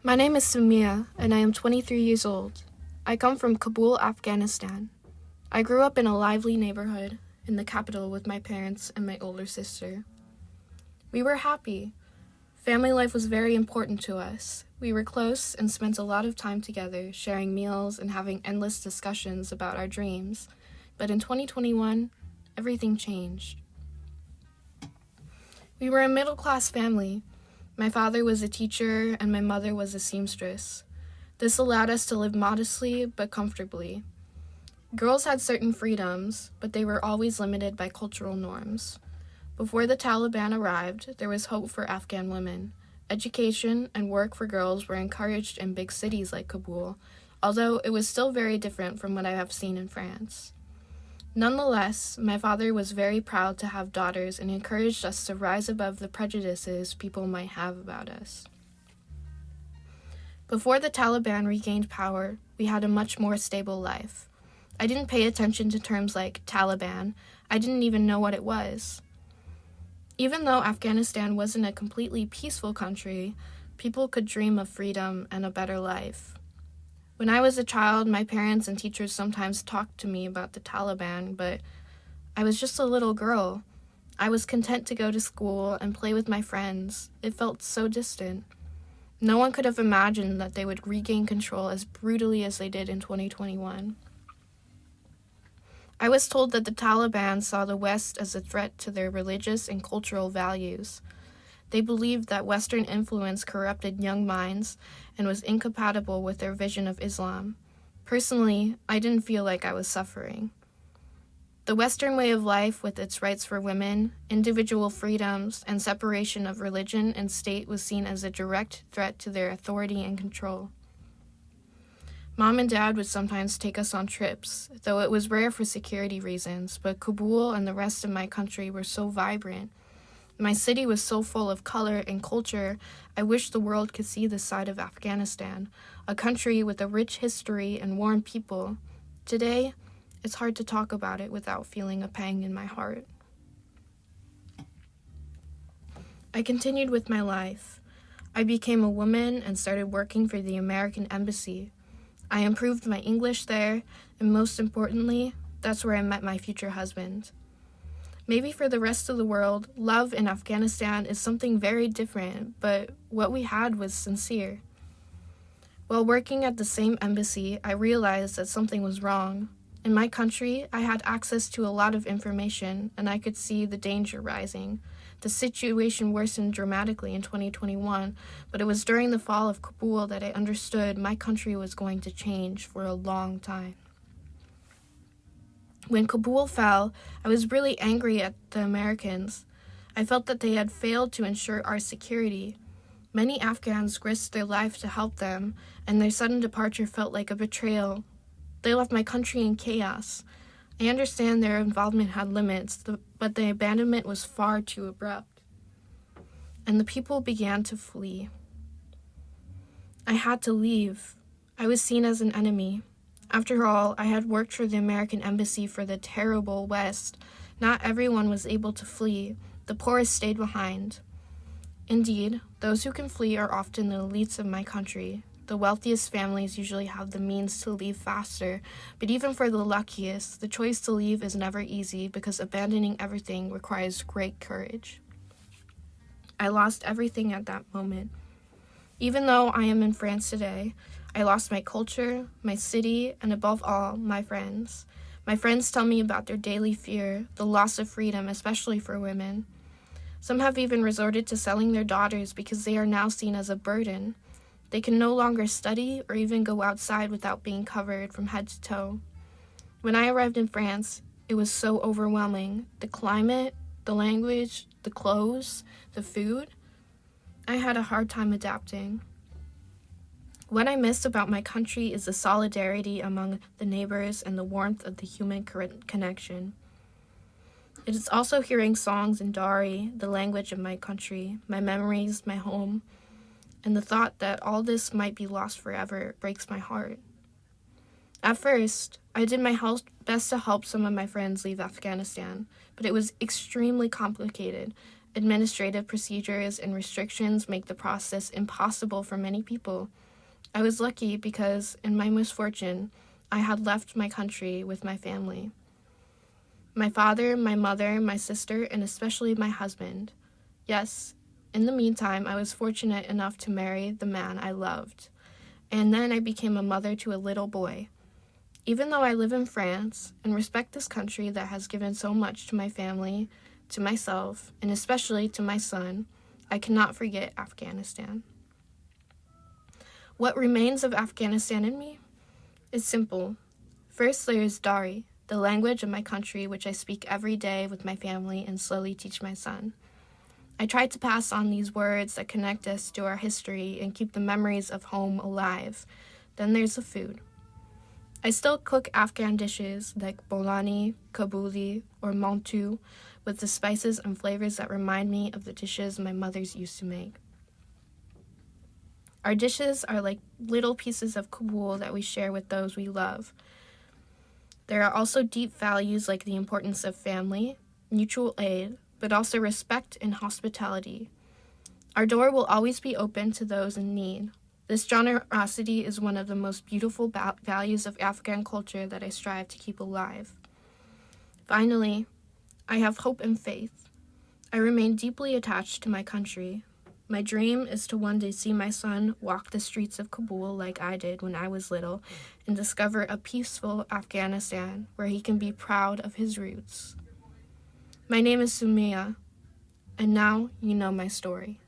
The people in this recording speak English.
My name is Sumaya, and I am 23 years old. I come from Kabul, Afghanistan. I grew up in a lively neighborhood in the capital with my parents and my older sister. We were happy. Family life was very important to us. We were close and spent a lot of time together, sharing meals and having endless discussions about our dreams. But in 2021, everything changed. We were a middle-class family. My father was a teacher and my mother was a seamstress. This allowed us to live modestly but comfortably. Girls had certain freedoms, but they were always limited by cultural norms. Before the Taliban arrived, there was hope for Afghan women. Education and work for girls were encouraged in big cities like Kabul, although it was still very different from what I have seen in France. Nonetheless, my father was very proud to have daughters and encouraged us to rise above the prejudices people might have about us. Before the Taliban regained power, we had a much more stable life. I didn't pay attention to terms like Taliban. I didn't even know what it was. Even though Afghanistan wasn't a completely peaceful country, people could dream of freedom and a better life. When I was a child, my parents and teachers sometimes talked to me about the Taliban, but I was just a little girl. I was content to go to school and play with my friends. It felt so distant. No one could have imagined that they would regain control as brutally as they did in 2021. I was told that the Taliban saw the West as a threat to their religious and cultural values. They believed that Western influence corrupted young minds and was incompatible with their vision of Islam. Personally, I didn't feel like I was suffering. The Western way of life, with its rights for women, individual freedoms, and separation of religion and state, was seen as a direct threat to their authority and control. Mom and Dad would sometimes take us on trips, though it was rare for security reasons, but Kabul and the rest of my country were so vibrant. My city was so full of color and culture, I wish the world could see this side of Afghanistan, a country with a rich history and warm people. Today, it's hard to talk about it without feeling a pang in my heart. I continued with my life. I became a woman and started working for the American Embassy. I improved my English there, and most importantly, that's where I met my future husband. Maybe for the rest of the world, love in Afghanistan is something very different, but what we had was sincere. While working at the same embassy, I realized that something was wrong. In my country, I had access to a lot of information, and I could see the danger rising. The situation worsened dramatically in 2021, but it was during the fall of Kabul that I understood my country was going to change for a long time. When Kabul fell, I was really angry at the Americans. I felt that they had failed to ensure our security. Many Afghans risked their life to help them, and their sudden departure felt like a betrayal. They left my country in chaos. I understand their involvement had limits, but the abandonment was far too abrupt. And the people began to flee. I had to leave. I was seen as an enemy. After all, I had worked for the American Embassy for the terrible West. Not everyone was able to flee. The poorest stayed behind. Indeed, those who can flee are often the elites of my country. The wealthiest families usually have the means to leave faster, but even for the luckiest, the choice to leave is never easy because abandoning everything requires great courage. I lost everything at that moment. Even though I am in France today, I lost my culture, my city, and above all, my friends. My friends tell me about their daily fear, the loss of freedom, especially for women. Some have even resorted to selling their daughters because they are now seen as a burden. They can no longer study or even go outside without being covered from head to toe. When I arrived in France, it was so overwhelming. The climate, the language, the clothes, the food. I had a hard time adapting. What I miss about my country is the solidarity among the neighbors and the warmth of the human connection. It is also hearing songs in Dari, the language of my country, my memories, my home, and the thought that all this might be lost forever breaks my heart. At first, I did my best to help some of my friends leave Afghanistan, but it was extremely complicated, Administrative procedures and restrictions make the process impossible for many people. I was lucky because, in my misfortune, I had left my country with my family. My father, my mother, my sister, and especially my husband. Yes, in the meantime, I was fortunate enough to marry the man I loved. And then I became a mother to a little boy. Even though I live in France and respect this country that has given so much to my family, to myself, and especially to my son, I cannot forget Afghanistan. What remains of Afghanistan in me? It's simple. First, there is Dari, the language of my country, which I speak every day with my family and slowly teach my son. I try to pass on these words that connect us to our history and keep the memories of home alive. Then there's the food. I still cook Afghan dishes like bolani, Kabuli, or mantu with the spices and flavors that remind me of the dishes my mothers used to make. Our dishes are like little pieces of Kabul that we share with those we love. There are also deep values like the importance of family, mutual aid, but also respect and hospitality. Our door will always be open to those in need. This generosity is one of the most beautiful values of Afghan culture that I strive to keep alive. Finally, I have hope and faith. I remain deeply attached to my country. My dream is to one day see my son walk the streets of Kabul like I did when I was little and discover a peaceful Afghanistan where he can be proud of his roots. My name is Sumaya, and now you know my story.